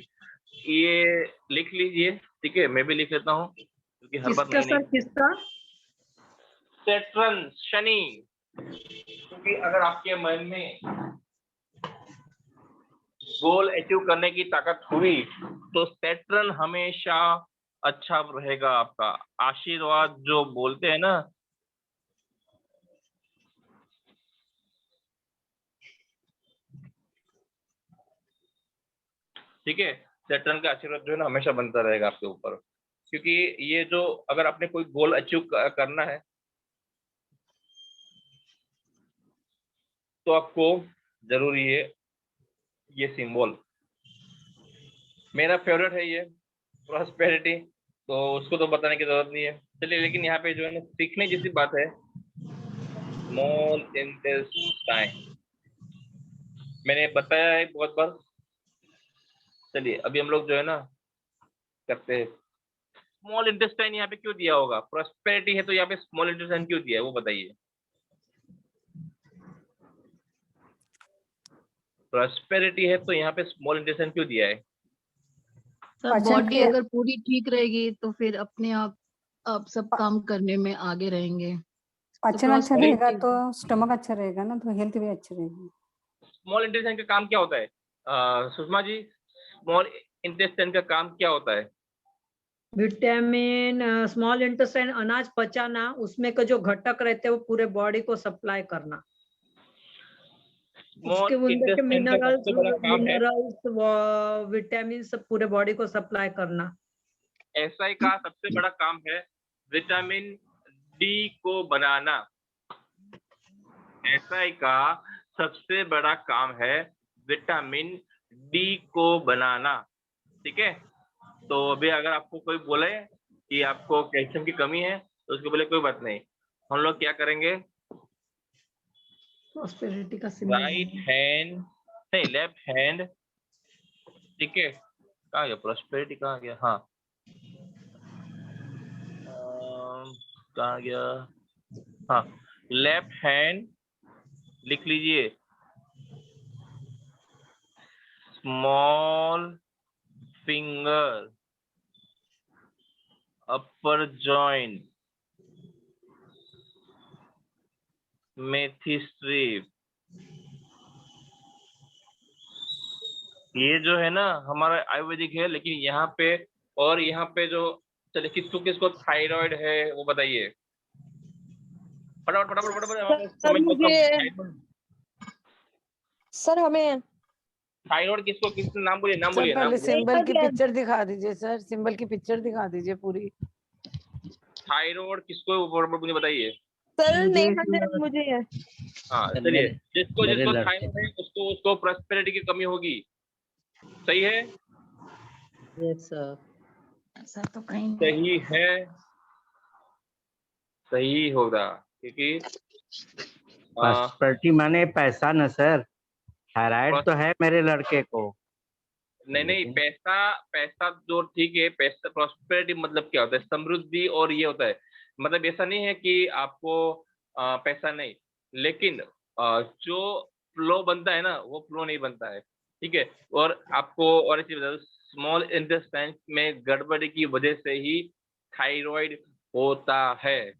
ये लिख लीजिए, ठीक है। मैं भी लिख लेता हूँ क्योंकि हर बार
किसका सर, किसका?
सैटर्न, शनि। क्योंकि अगर आपके मन में गोल अचीव करने की ताकत हुई तो सैटर्न हमेशा अच्छा रहेगा आपका। आशीर्वाद जो बोलते हैं ना, ठीक है, सैटर्न का आशीर्वाद जो है ना हमेशा बनता रहेगा आपके ऊपर, क्योंकि ये जो अगर आपने कोई गोल अचीव करना है तो आपको जरूरी है ये सिंबल। मेरा फेवरेट है ये प्रॉस्पेरिटी, तो उसको तो बताने की जरूरत नहीं है। चलिए, लेकिन यहाँ पे जो है ना सीखने जैसी बात है, स्मॉल इंटेस्टाइन मैंने बताया है बहुत बार। चलिए अभी हम लोग जो है ना करते हैं। स्मॉल इंटेस्टाइन यहाँ पे क्यों दिया होगा? प्रॉस्पेरिटी है तो यहाँ पे स्मॉल इंटेस्टाइन क्यों दिया है वो बताइए। प्रॉस्पेरिटी है तो यहाँ पे स्मॉल इंटेस्टाइन क्यों दिया है?
सर बॉडी अगर पूरी ठीक रहेगी तो फिर अपने आप सब काम करने में आगे रहेंगे।
पाचन अच्छा रहेगा तो स्टमक अच्छा रहेगा ना, तो हेल्थ भी अच्छी रहेगी।
स्मॉल इंटेस्टाइन का काम क्या होता है सुषमा जी? स्मॉल इंटेस्टाइन का काम क्या होता है?
विटामिन, स्मॉल इंटेस्टाइन अनाज पचाना, उसमें का जो घटक रहते हैं वो पूरे बॉडी को सप्लाई करना, उसके अंदर के मिनरल्स विटामिन सब पूरे बॉडी को सप्लाई करना।
एसआई का सबसे बड़ा काम है विटामिन डी को बनाना। एसआई का सबसे बड़ा काम है विटामिन डी को बनाना, ठीक है। तो अभी अगर आपको कोई बोले कि आपको कैल्शियम की कमी है तो उसको बोले कोई बात नहीं, हम लोग क्या करेंगे,
प्रॉस्पेरिटी का
राइट हैंड नहीं लेफ्ट हैंड, ठीक है। कहाँ गया प्रॉस्पेरिटी, कहाँ गया? हाँ कहाँ गया? हाँ, लेफ्ट हैंड लिख लीजिए, स्मॉल फिंगर, अपर जॉइंट, मेथी स्ट्रिप। ये जो है ना हमारा आयुर्वेदिक है, लेकिन यहाँ पे और यहाँ पे जो चलिए किसको किसको थायराइड है वो बताइए फटाफट फटाफट फटाफट।
सर हमें
थायराइड किसको, किसने नाम बोलिए, नाम बोलिए, नाम
पहले
बोलिए।
सिंबल की पिक्चर दिखा दीजिए सर, सिंबल की पिक्चर दिखा दीजिए पूरी।
थायराइड किसको मुझे बताइए
सर? नेहा मुझे है।
हाँ चलिए, जिसको जिसको थायराइड है उसको उसको प्रॉस्पेरिटी की कमी होगी, सही है?
Yes sir. ऐसा तो कहीं
सही है, सही होगा, क्योंकि
प्रॉस्पेरिटी माने पैसा न सर, थायराइड तो है मेरे लड़के को।
नहीं पैसा, पैसा जो ठीक है, पैसा प्रॉस्पेरिटी मतलब क्या होता है? समृद्धि, और ये होता है मतलब ऐसा नहीं है कि आपको पैसा नहीं, लेकिन जो फ्लो बनता है ना वो फ्लो नहीं बनता है, ठीक है। और आपको और एक चीज बता दूं, स्मॉल इंटेस्टाइन में गड़बड़ी की वजह से ही थायराइड होता है,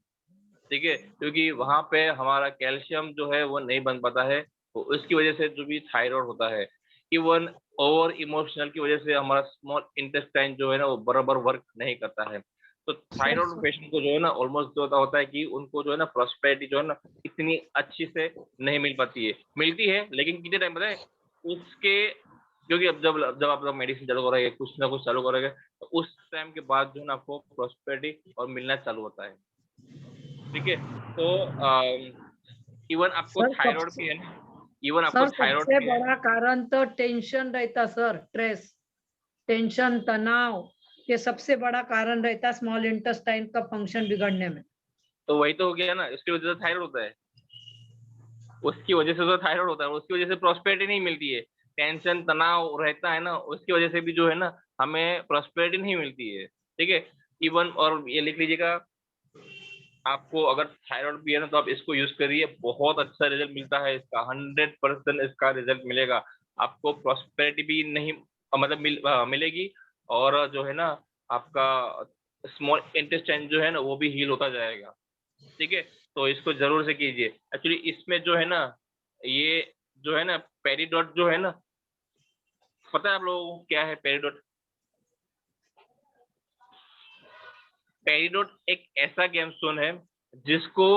ठीक है, क्योंकि वहां पे हमारा कैल्शियम जो है वो नहीं बन पाता है, तो उसकी वजह से जो भी थायराइड होता है। इवन ओवर इमोशनल की वजह से हमारा स्मॉल इंटेस्टाइन जो है ना वो बराबर वर्क नहीं करता है। तो थायराइड पेशेंट को जो है ना ऑलमोस्ट जो होता है कि उनको जो है ना प्रॉस्पेरिटी जो है ना इतनी अच्छी से नहीं मिल पाती है, मिलती है लेकिन कितने टाइम पता है उसके, क्योंकि अब जब आप लोग मेडिसिन चालू करेंगे, कुछ ना कुछ चालू करेंगे, तो उस टाइम के बाद जो है ना आपको प्रॉस्पेरिटी और मिलना चालू होता है, ठीक है। तो इवन आपको थायराइड भी है ना, इवन आपको थायराइड
सबसे
भी है।
बड़ा कारण तो टेंशन रहता सर, स्ट्रेस, टेंशन, तनाव, ये सबसे बड़ा कारण रहता है स्मॉल इंटेस्टाइन का फंक्शन बिगड़ने में।
तो वही तो हो गया ना, इसकी वजह से थायराइड होता है, उसकी वजह से तो थायराइड होता है, उसकी वजह से प्रॉस्पेरिटी नहीं मिलती है, टेंशन तनाव रहता है ना, उसकी वजह से भी जो है ना हमें प्रॉस्पेरिटी नहीं मिलती है, ठीक है। इवन और ये लिख लीजिएगा, आपको अगर थायराइड भी है ना तो आप इसको यूज करिए, बहुत अच्छा रिजल्ट मिलता है इसका, 100% इसका रिजल्ट मिलेगा आपको। प्रॉस्पेरिटी भी नहीं मतलब मिलेगी, और जो है ना आपका स्मॉल इंटेस्टाइन जो है ना वो भी हील होता जाएगा, ठीक है। तो इसको जरूर से कीजिए। एक्चुअली इसमें जो है ना, ये जो है ना पेरिडोट जो है ना, पता है आप लोगों को क्या है पेरिडोट? पेरिडोट एक ऐसा गेमस्टोन है जिसको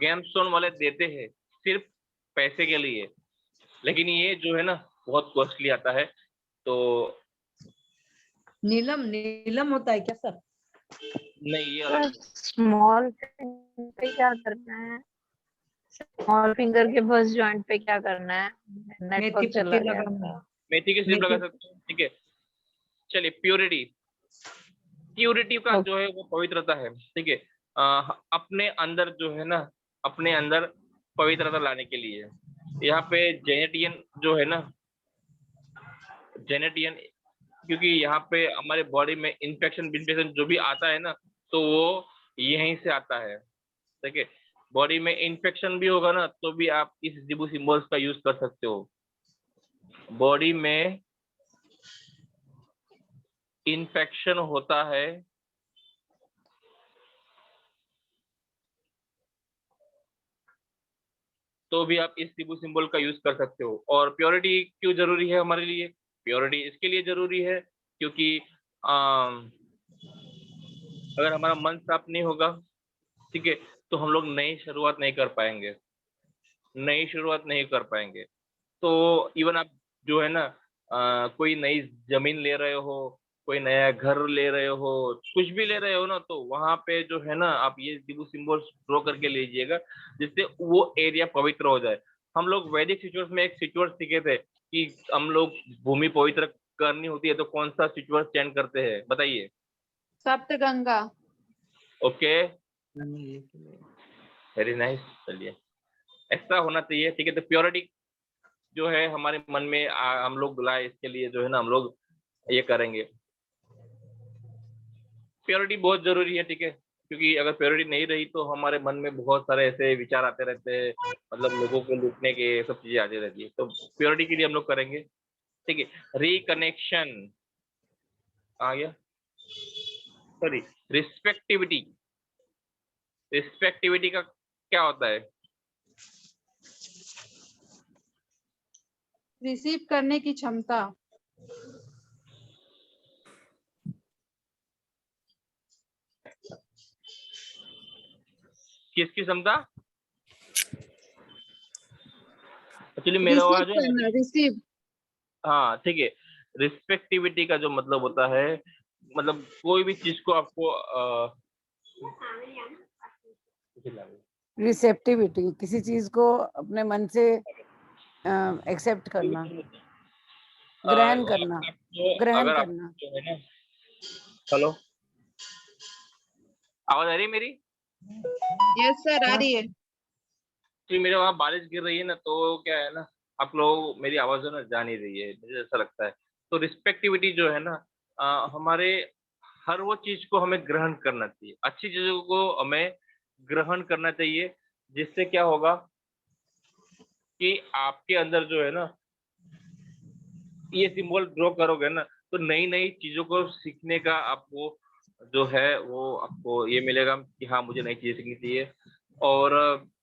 गेमस्टोन वाले देते हैं सिर्फ पैसे के लिए, लेकिन ये जो है ना बहुत कॉस्टली आता है। तो
नीलम नीलम होता है क्या सर?
नहीं, ये अलग
स्मॉल पे क्या करना है? स्मॉल फिंगर के फर्स्ट जॉइंट पे क्या करना है?
मेथी
नेटवर्क चला
पत्ती
गया
लगाना
था।
है।
मेथी की स्लिप लगा सकते हैं, ठीक है। चलिए, प्योरिटी का जो है वो पवित्रता है, ठीक है। अपने अंदर जो है ना, अपने अंदर पवित्रता लाने के लिए यहाँ पे जेनेटियन जो है ना, जेनेटियन, क्योंकि यहाँ पे हमारे बॉडी में इन्फेक्शन जो भी आता है ना, तो वो यहीं से आता है, ठीक है। बॉडी में इन्फेक्शन भी होगा ना तो भी आप इस जिबू सिम्बल्स का यूज कर सकते हो। बॉडी में इन्फेक्शन होता है तो भी आप इस जिबू सिंबल का यूज कर सकते हो। और प्योरिटी क्यों जरूरी है हमारे लिए? प्योरिटी इसके लिए जरूरी है क्योंकि अगर हमारा मन साफ नहीं होगा, ठीक है, तो हम लोग नई शुरुआत नहीं कर पाएंगे, नई शुरुआत नहीं कर पाएंगे। तो इवन आप जो है ना कोई नई जमीन ले रहे हो, कोई नया घर ले रहे हो, कुछ भी ले रहे हो ना, तो वहां पे जो है ना आप ये जिबू सिंबल ड्रॉ करके लीजिएगा जिससे वो एरिया पवित्र हो जाए। हम लोग वैदिक सिचुएशन में एक सिचुएशन सीखे थे कि हम लोग भूमि पवित्र करनी होती है तो कौन सा सिचुएशन चेंज करते हैं, बताइए?
सप्तगंगा।
Okay, very nice. चलिए, ऐसा होना चाहिए, ठीक है। तो प्योरिटी जो है हमारे मन में हम लोग लाए, इसके लिए जो है ना हम लोग ये करेंगे। प्योरिटी बहुत जरूरी है, ठीक है, क्योंकि अगर प्योरिटी नहीं रही तो हमारे मन में बहुत सारे ऐसे विचार आते रहते हैं, मतलब लोगों को लूटने के सब चीजें आती रहती है। तो प्योरिटी के लिए हम लोग करेंगे, ठीक है। रिकनेक्शन आ गया, सॉरी, रिस्पेक्टिविटी। रिस्पेक्टिविटी का क्या होता है?
रिसीव करने की क्षमता।
किसकी क्षमता? एक्चुअली मेरा आवाज है,
रिसीव।
हाँ, ठीक है। रिस्पेक्टिविटी का जो मतलब होता है, मतलब कोई भी चीज को आपको
रिसेप्टिविटी, किसी चीज को अपने मन से एक्सेप्ट करना, ग्रहण करना, ग्रहण
अगर आप
करना।
जो है ना, हेलो, आवाज आ रही है मेरी?
यस सर, आ रही है।
तो मेरे वहाँ बारिश गिर रही है ना, तो क्या है ना, आप लोग मेरी आवाज जो है ना जा नहीं रही है, मुझे ऐसा लगता है। तो रिस्पेक्टिविटी जो है ना, हमारे हर वो चीज को हमें ग्रहण करना चाहिए, अच्छी चीजों को हमें ग्रहण करना चाहिए, जिससे क्या होगा कि आपके अंदर जो है ना ये सिंबल ड्रॉ करोगे ना, तो नई नई चीजों को सीखने का आपको जो है वो आपको ये मिलेगा कि हाँ, मुझे नई चीजें सीखनी चाहिए। और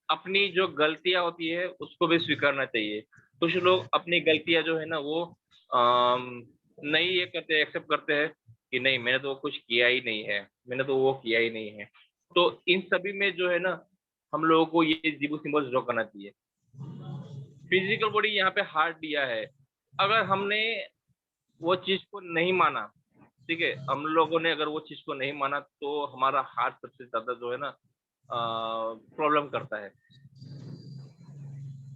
अपनी जो गलतियां होती है उसको भी स्वीकारना चाहिए। कुछ लोग अपनी गलतियां जो है ना वो नहीं ये करते, एक्सेप्ट करते हैं कि नहीं, मैंने तो कुछ किया ही नहीं है, मैंने तो वो किया ही नहीं है। तो इन सभी में जो है ना हम लोगों को ये जिबू सिंबल्स ड्रॉ करना चाहिए। फिजिकल बॉडी यहाँ पे हार्ट दिया है, अगर हमने वो चीज को नहीं माना, ठीक है, हम लोगों ने अगर वो चीज को नहीं माना तो हमारा हार्ट सबसे ज्यादा जो है ना प्रॉब्लम करता है।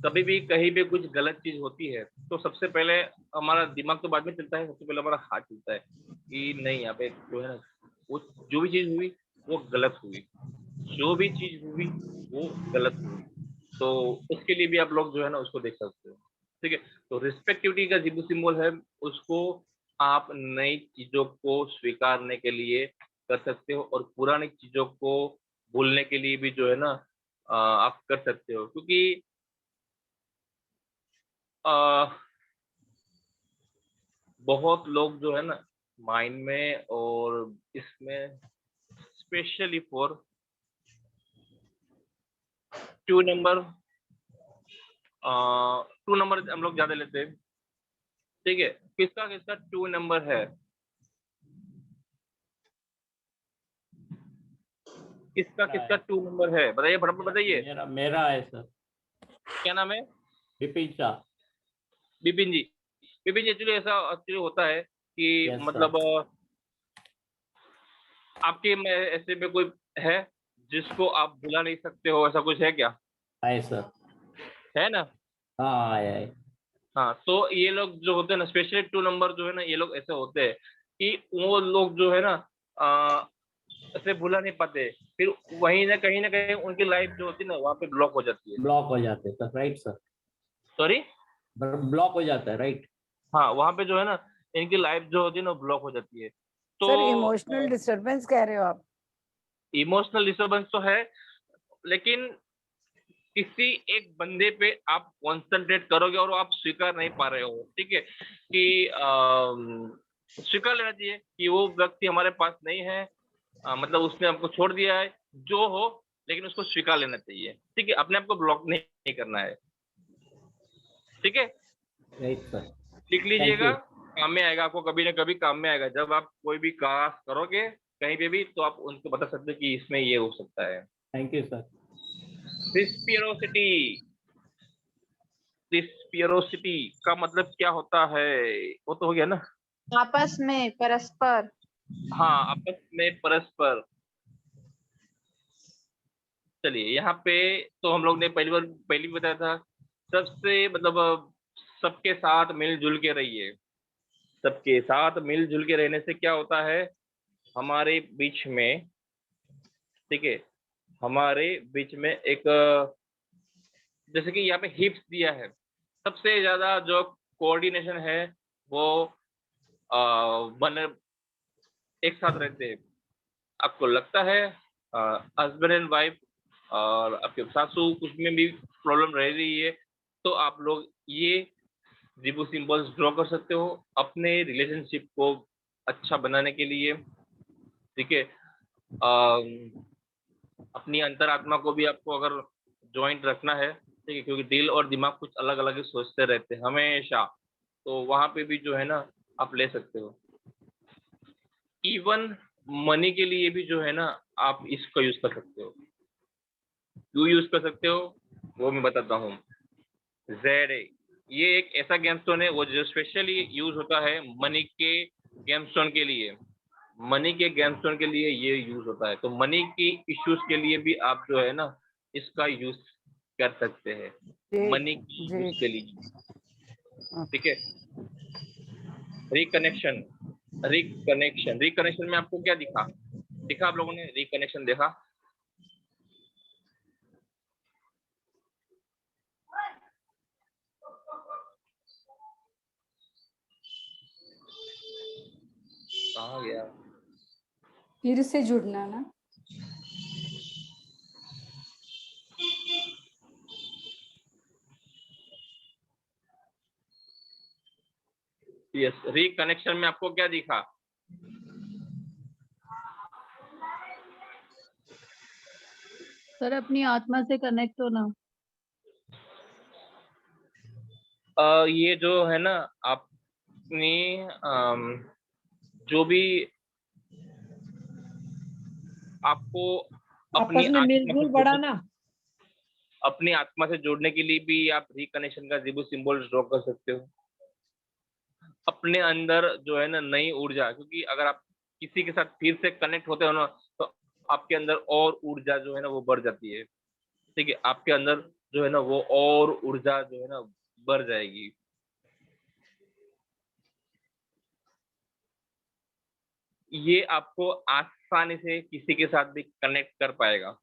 कभी भी कहीं भी कुछ गलत चीज होती है तो सबसे पहले हमारा दिमाग तो बाद में चलता है, सबसे पहले हमारा हार्ट चलता है। कि नहीं यहाँ पे जो है ना वो जो भी चीज हुई वो गलत हुई, जो भी चीज हुई वो गलत हुई, तो उसके लिए भी आप लोग जो है ना उसको देख सकते हो। ठीक है, तो रिस्पेक्टिविटी का जिबू सिंबल है, उसको आप नई चीजों को स्वीकारने के लिए कर सकते हो और पुरानी चीजों को भूलने के लिए भी जो है ना आप कर सकते हो, क्योंकि बहुत लोग जो है ना माइंड में और इसमें स्पेशली फॉर 2 नंबर 2 नंबर हम लोग ज्यादा लेते हैं। ठीक है, किसका किसका 2 नंबर है, किसका किसका 2 नंबर है, बताइए फटाफट बताइए।
मेरा मेरा है सर।
क्या नाम है?
विपिन शाह।
बिपिन जी, बिपिन जी एक्चुअली ऐसा एक्चुअली होता है कि
Yes,
मतलब आपके में ऐसे में कोई है जिसको आप भुला नहीं सकते हो, ऐसा कुछ है क्या?
है सर।
है ना?
हाँ है।
हाँ, तो ये लोग जो होते हैं ना स्पेशली 2 नंबर जो है ना, ये लोग ऐसे होते हैं कि वो लोग जो है ना ऐसे भुला नहीं पाते, फिर वहीं ना कहीं उनकी लाइफ जो होती है ना वहाँ पे ब्लॉक हो जाती है।
ब्लॉक हो जाते sir, right sir.
Sorry,
block हो जाता है, राइट।
हाँ, वहाँ पे जो है ना इनकी लाइफ जो होती है ना ब्लॉक हो जाती है। तो
सर इमोशनल डिस्टरबेंस कह रहे हो आप?
इमोशनल डिस्टर्बेंस तो है, लेकिन किसी एक बंदे पे आप कॉन्सेंट्रेट करोगे और वो आप स्वीकार नहीं पा रहे हो, ठीक है, कि स्वीकार लेना चाहिए कि वो व्यक्ति हमारे पास नहीं है, मतलब उसने हमको छोड़ दिया है, जो हो, लेकिन उसको स्वीकार लेना चाहिए। ठीक है, अपने आप को ब्लॉक नहीं करना है। ठीक है,
राइट सर।
लिख लीजिएगा, काम में आएगा, आपको कभी ना कभी काम में आएगा। जब आप कोई भी काम करोगे कहीं पे भी, तो आप उनको बता सकते हो कि इसमें ये हो सकता है।
Thank you sir.
Reciprocity, reciprocity का मतलब क्या होता है? वो तो हो गया ना,
आपस में परस्पर।
हाँ, आपस में परस्पर। चलिए यहाँ पे तो हम लोग ने पहली बताया था, सबसे मतलब सबके साथ मिलजुल के रहिए। सबके साथ मिलजुल के रहने से क्या होता है हमारे बीच में, ठीक है, हमारे बीच में एक जैसे कि यहाँ पे हिप्स दिया है, सबसे ज्यादा जो कोऑर्डिनेशन है वो बन एक साथ रहते हैं। आपको लगता है हस्बैंड एंड वाइफ और आपके सासू कुछ में भी प्रॉब्लम रह रही है, तो आप लोग ये जिबू सिंबल्स ड्रॉ कर सकते हो अपने रिलेशनशिप को अच्छा बनाने के लिए। ठीक है, अपनी अंतरात्मा को भी आपको अगर जॉइंट रखना है, ठीक है, क्योंकि दिल और दिमाग कुछ अलग अलग ही सोचते रहते हैं हमेशा, तो वहां पे भी जो है ना आप ले सकते हो। इवन मनी के लिए भी जो है ना आप इसको यूज कर सकते हो। क्यों यूज कर सकते हो वो मैं बताता हूँ। ZA ये एक ऐसा गेमस्टोन है वो जो स्पेशली यूज होता है मनी के गेमस्टोन के लिए। मनी के गेमस्टोन के लिए ये यूज होता है, तो मनी की इश्यूज के लिए भी आप जो है ना इसका यूज कर सकते हैं मनी की इश्यूज के लिए। ठीक है, रिकनेक्शन, रिकनेक्शन में आपको क्या दिखा आप लोगों ने रिकनेक्शन देखा? कहाँ गया?
फिर से जुड़ना ना।
यस, रिकनेक्शन में आपको क्या दिखा?
सर अपनी आत्मा से कनेक्ट होना।
ये जो है ना अपनी जो भी आपको अपनी
आपस में मिलजुल बढ़ाना।
अपनी आत्मा से जोड़ने के लिए भी आप रिकनेक्शन का जिबू सिंबल ड्रॉ कर सकते हो। अपने अंदर जो है ना नई ऊर्जा, क्योंकि अगर आप किसी के साथ फिर से कनेक्ट होते हो ना तो आपके अंदर और ऊर्जा जो है ना वो बढ़ जाती है। ठीक है, आपके अंदर जो है ना वो और ऊर्जा जो है ना बढ़ जाएगी। ये आपको आसानी से किसी के साथ भी कनेक्ट कर पाएगा।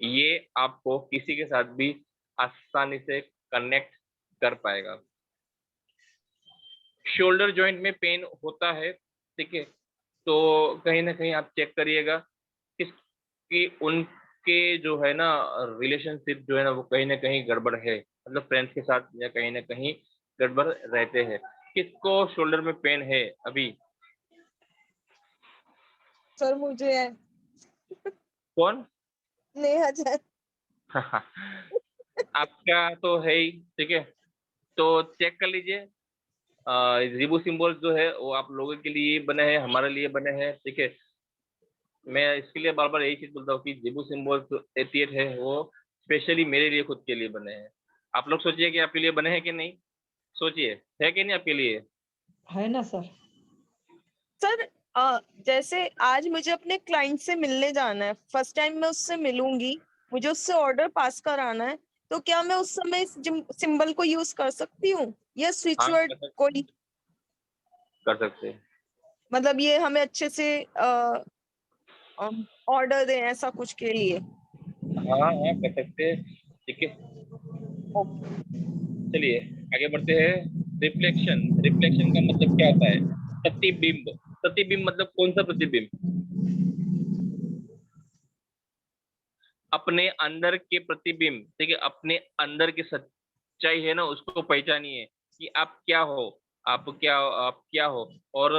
ये आपको किसी के साथ भी आसानी से कनेक्ट कर पाएगा। शोल्डर जॉइंट में पेन होता है, ठीक है, तो कहीं ना कहीं आप चेक करिएगा कि उनके जो है ना रिलेशनशिप जो है ना वो कहीं ना कहीं गड़बड़ है, मतलब फ्रेंड्स के साथ या कहीं ना कहीं गड़बड़ रहते हैं। किसको शोल्डर में पेन है अभी?
सर मुझे है।
कौन?
नेहा जैन।
आपका तो है ही, ठीक है, तो चेक कर लीजिए। रिबू सिंबल जो है वो आप लोगों के लिए बने हैं, हमारे लिए बने हैं, ठीक है। मैं इसके लिए बार बार यही चीज बोलता हूँ कि रिबू सिंबल 88 है वो स्पेशली मेरे लिए खुद के लिए बने हैं। आप लोग सोचिए कि आपके लिए बने हैं कि नहीं, सोचिए है कि नहीं आपके लिए?
है ना सर।
सर जैसे आज मुझे अपने क्लाइंट से मिलने जाना है, फर्स्ट टाइम मैं उससे मिलूंगी, मुझे उससे ऑर्डर पास कराना है, तो क्या मैं उस समय इस सिंबल को यूज कर सकती हूँ या स्विच
हाँ,
वर्ड कोई,
कर सकते हैं।
मतलब ये हमें अच्छे से ऑर्डर दें ऐसा कुछ के लिए?
हाँ हाँ कर सकते हैं, ठीक है। चलिए आगे बढ़ते हैं। रिफ्लेक्शन, रिफ्लेक्शन का मतलब क्या होता है? प्रतिबिंब। प्रतिबिंब मतलब कौन सा प्रतिबिंब? अपने अंदर के प्रतिबिंब, ठीक है, अपने अंदर की सच्चाई है ना उसको पहचानिए कि आप क्या हो, आप क्या हो। और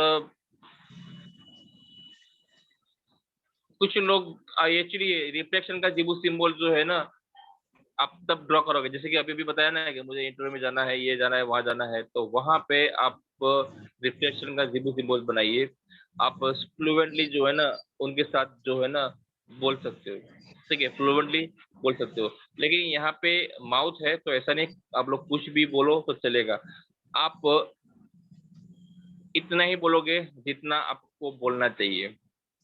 कुछ लोग एक्चुअली रिफ्लेक्शन का जिबू सिंबल जो है ना आप तब ड्रॉ करोगे, जैसे कि अभी भी बताया ना कि मुझे इंटरव्यू में जाना है, ये जाना है, वहां जाना है, तो वहां पे आप रिफ्लेक्शन का जिबू सिंबल बनाइए। आप फ्लुएंटली जो है ना उनके साथ जो है ना बोल सकते हो, ठीक है, फ्लुएंटली बोल सकते हो। लेकिन यहाँ पे माउथ है तो ऐसा नहीं आप लोग कुछ भी बोलो तो चलेगा। आप इतना ही बोलोगे जितना आपको बोलना चाहिए,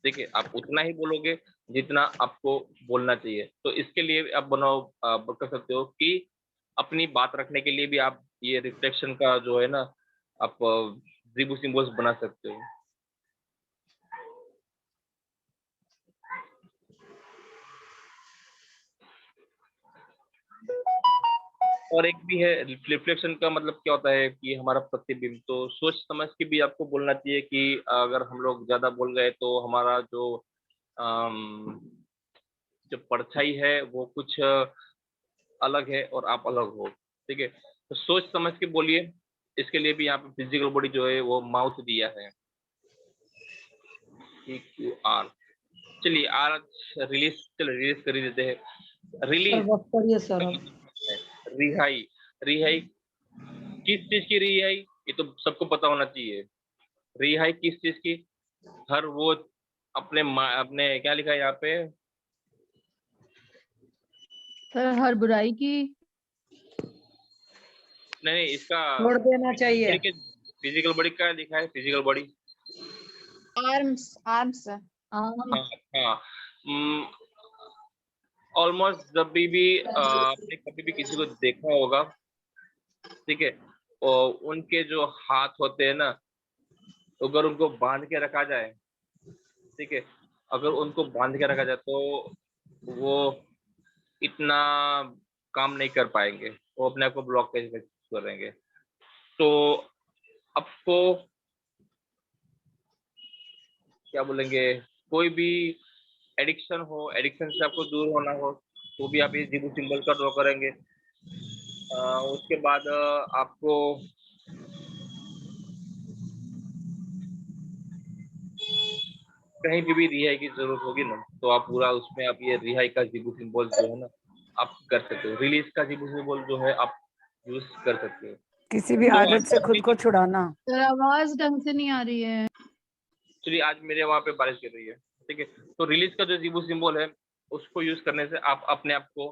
ठीक है, आप उतना ही बोलोगे जितना आपको बोलना चाहिए। तो इसके लिए आप बनाओ, आप कर सकते हो कि अपनी बात रखने के लिए भी आप ये रिफ्लेक्शन का जो है ना आप रिबू सिंबल्स बना सकते हो। और एक भी है रिफ्लेक्शन का मतलब क्या होता है कि हमारा प्रतिबिंब, तो सोच समझ के भी आपको बोलना चाहिए कि अगर हम लोग ज्यादा बोल गए तो हमारा जो जो परछाई है वो कुछ अलग है और आप अलग हो, ठीक है, तो सोच समझ के बोलिए। इसके लिए भी यहाँ पे फिजिकल बॉडी जो है वो माउथ दिया है, EQR। चलिए आर रिलीज, चलिए रिलीज कर ही देते हैं।
सर
रिलीज,
बस करिए सर अब।
रिहाई, रिहाई किस चीज की रिहाई, ये तो सबको पता होना चाहिए। रिहाई किस चीज की? हर वो अपने अपने क्या लिखा है यहाँ पे?
सर हर बुराई की।
नहीं इसका
छोड़ देना चाहिए।
फिजिकल बॉडी का लिखा है, फिजिकल बॉडी
आर्म्स, आर्म्स।
हाँ हाँ। ऑलमोस्ट जब भी आपने कभी भी किसी को देखा होगा, ठीक है, और उनके जो हाथ होते हैं ना, अगर उनको बांध के रखा जाए, ठीक है, अगर उनको बांध के रखा जाए तो वो इतना काम नहीं कर पाएंगे, वो अपने आप को ब्लॉक करेंगे। तो आपको क्या बोलेंगे, कोई भी एडिक्शन हो, एडिक्शन से आपको दूर होना हो तो भी आप ये जिबू सिंबल का ड्रॉ करेंगे। उसके बाद आपको कहीं भी रिहाई की जरूरत होगी ना तो आप पूरा उसमें आप ये रिहाई का जिबू सिंबल जो है ना आप कर सकते हो। रिलीज का जिबू सिंबल जो है आप यूज कर सकते हो।
किसी भी
तो
आदत से खुद को छुड़ाना।
सर आवाज ढंग से नहीं आ रही है।
चलिए आज मेरे वहाँ पे बारिश गिर रही है, ठीक है, तो रिलीज का जो जिबू सिंबल है उसको यूज करने से आप अपने आप को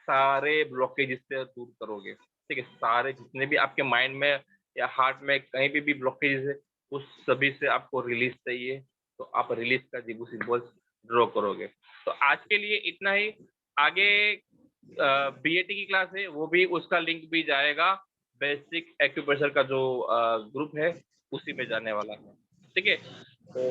सारे ब्लॉकेज से दूर करोगे, ठीक है, सारे जितने भी आपके माइंड में या हार्ट में कहीं भी ब्लॉकेज है उस सभी से आपको रिलीज चाहिए, तो आप रिलीज का जिबू सिंबल ड्रॉ करोगे। तो आज के लिए इतना ही। आगे बीएटी की क्लास है वो भी, उसका लिंक भी जाएगा, बेसिक एक्यूप्रेशर का जो ग्रुप है उसी में जाने वाला है, ठीक है। तो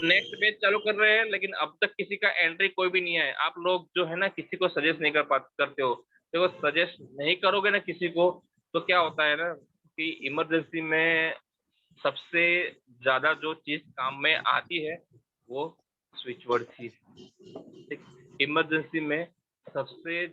नेक्स्ट बैच चालू कर रहे हैं, लेकिन अब तक किसी का एंट्री कोई भी नहीं है। आप लोग जो है ना किसी को सजेस्ट नहीं करते हो। देखो सजेस्ट नहीं करोगे ना किसी को तो क्या होता है ना कि इमरजेंसी में सबसे ज्यादा जो चीज काम में आती है वो स्विच वर्ड थी। इमरजेंसी में सबसे